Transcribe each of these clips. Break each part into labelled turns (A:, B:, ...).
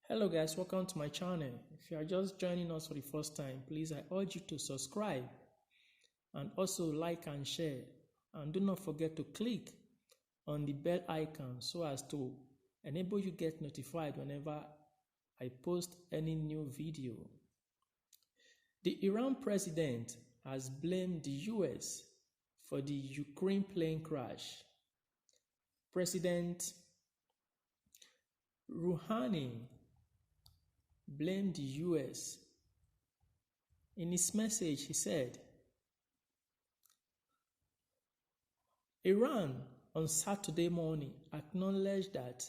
A: Hello guys, welcome to my channel. If you are just joining us for the first time, please I urge you to subscribe and also like and share, and do not forget to click on the bell icon so as to enable you get notified whenever I post any new video. The Iran president has blamed the US for the Ukraine plane crash. President Rouhani blamed the US. In his message, he said, Iran on Saturday morning acknowledged that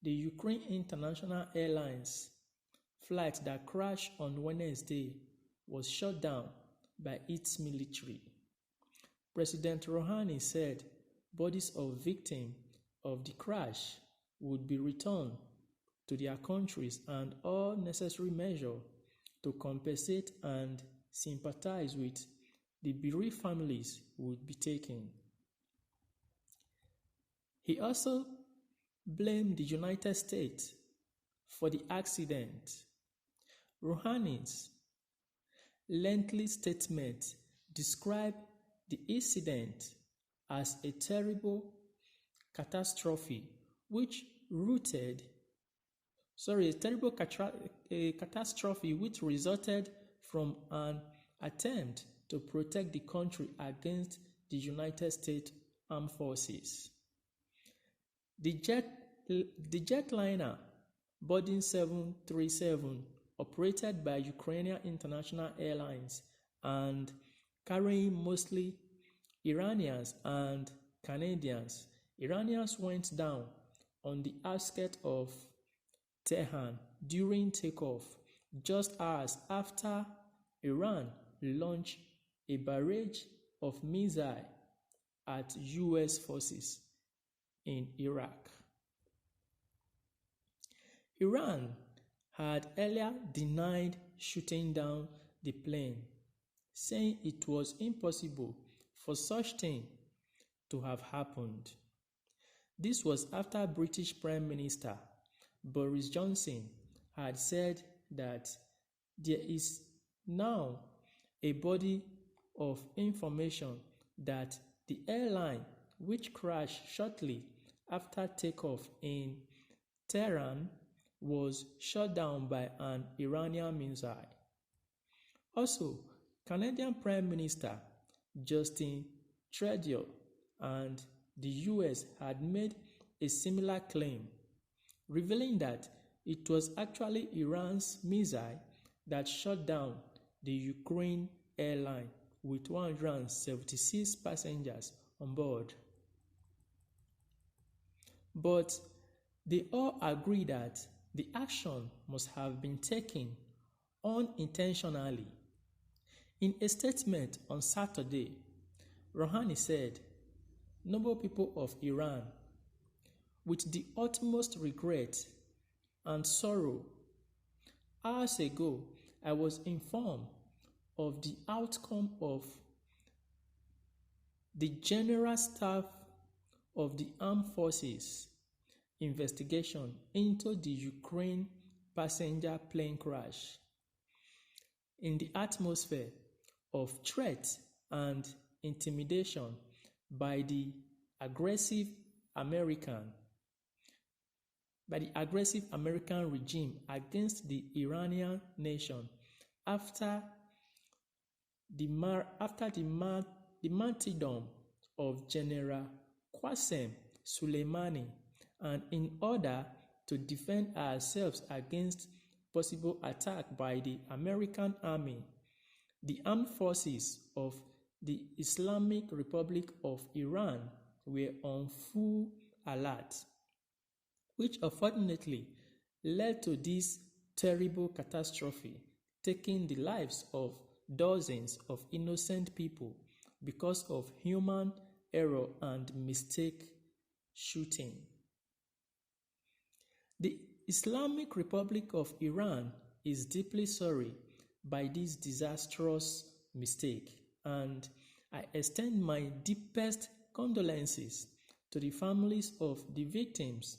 A: the Ukraine International Airlines flight that crashed on Wednesday was shut down by its military. President Rouhani said bodies of victims of the crash would be returned to their countries and all necessary measures to compensate and sympathize with the bereaved families would be taken. He also blamed the United States for the accident. Rouhani's lengthy statement described the incident as a terrible catastrophe which resulted from an attempt to protect the country against the United States Armed Forces. The jetliner Boeing 737, operated by Ukrainian International Airlines and carrying mostly Iranians and Canadians, went down on the outskirts of Tehran during takeoff, just hours after Iran launched a barrage of missiles at US forces in Iraq. Iran had earlier denied shooting down the plane, saying it was impossible for such thing to have happened. This was after British Prime Minister Boris Johnson had said that there is now a body of information that the airline, which crashed shortly after takeoff in Tehran, was shot down by an Iranian missile. Also, Canadian Prime Minister Justin Trudeau and the US had made a similar claim, revealing that it was actually Iran's missile that shot down the Ukraine airline with 176 passengers on board. But they all agree that the action must have been taken unintentionally. In a statement on Saturday, Rouhani said, "Noble people of Iran, with the utmost regret and sorrow, hours ago I was informed of the outcome of the General Staff of the Armed Forces investigation into the Ukraine passenger plane crash. In the atmosphere of threat and intimidation by the aggressive American regime against the Iranian nation after the martyrdom of General Qasem Soleimani, and in order to defend ourselves against possible attack by the American army, the armed forces of the Islamic Republic of Iran were on full alert, which unfortunately led to this terrible catastrophe, taking the lives of dozens of innocent people because of human error and mistake shooting. The Islamic Republic of Iran is deeply sorry by this disastrous mistake, and I extend my deepest condolences to the families of the victims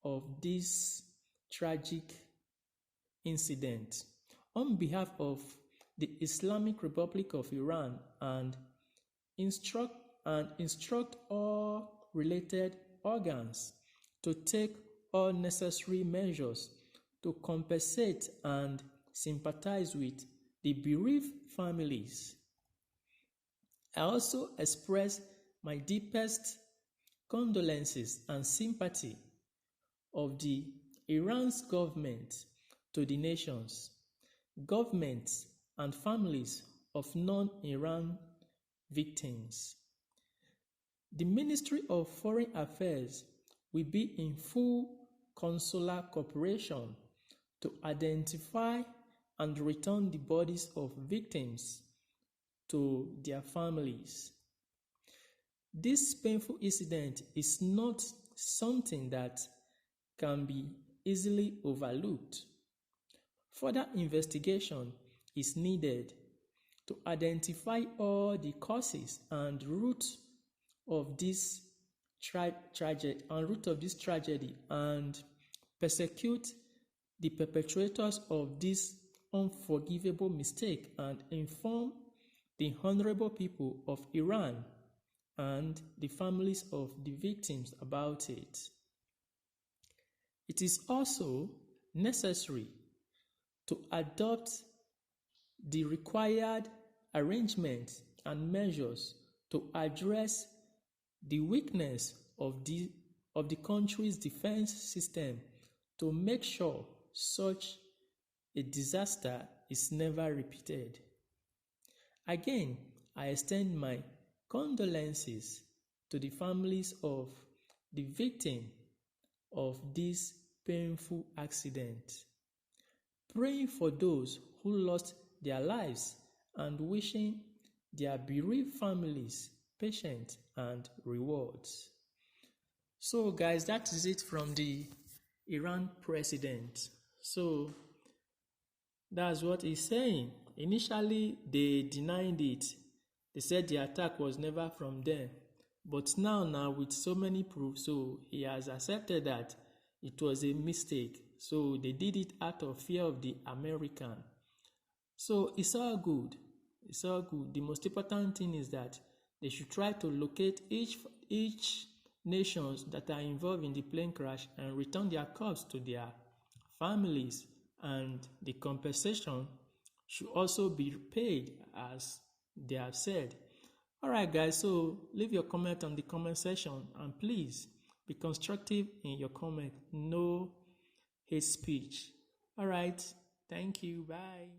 A: of this tragic incident on behalf of the Islamic Republic of Iran and instruct all related organs to take all necessary measures to compensate and sympathize with the bereaved families. I also express my deepest condolences and sympathy of the Iran's government to the nations, governments, and families of non-Iran victims. The Ministry of Foreign Affairs will be in full consular cooperation to identify and return the bodies of victims to their families. This painful incident is not something that can be easily overlooked. Further investigation is needed to identify all the causes and roots of this tragedy and persecute the perpetrators of this unforgivable mistake and inform the honorable people of Iran and the families of the victims about it. It is also necessary to adopt the required arrangements and measures to address the weakness of the country's defense system to make sure such a disaster is never repeated. Again, I extend my condolences to the families of the victim of this painful accident, praying for those who lost their lives and wishing their bereaved families patience and rewards. So guys, that is it from the Iran president. So that's what he's saying. Initially, they denied it. They said the attack was never from them. But now with so many proofs, so he has accepted that it was a mistake. So they did it out of fear of the American. So it's all good. It's all good. The most important thing is that they should try to locate each nations that are involved in the plane crash and return their corpses to their families, and the compensation should also be paid as they have said. Alright guys, so leave your comment on the comment section and please be constructive in your comment. No hate speech. Alright, thank you, bye.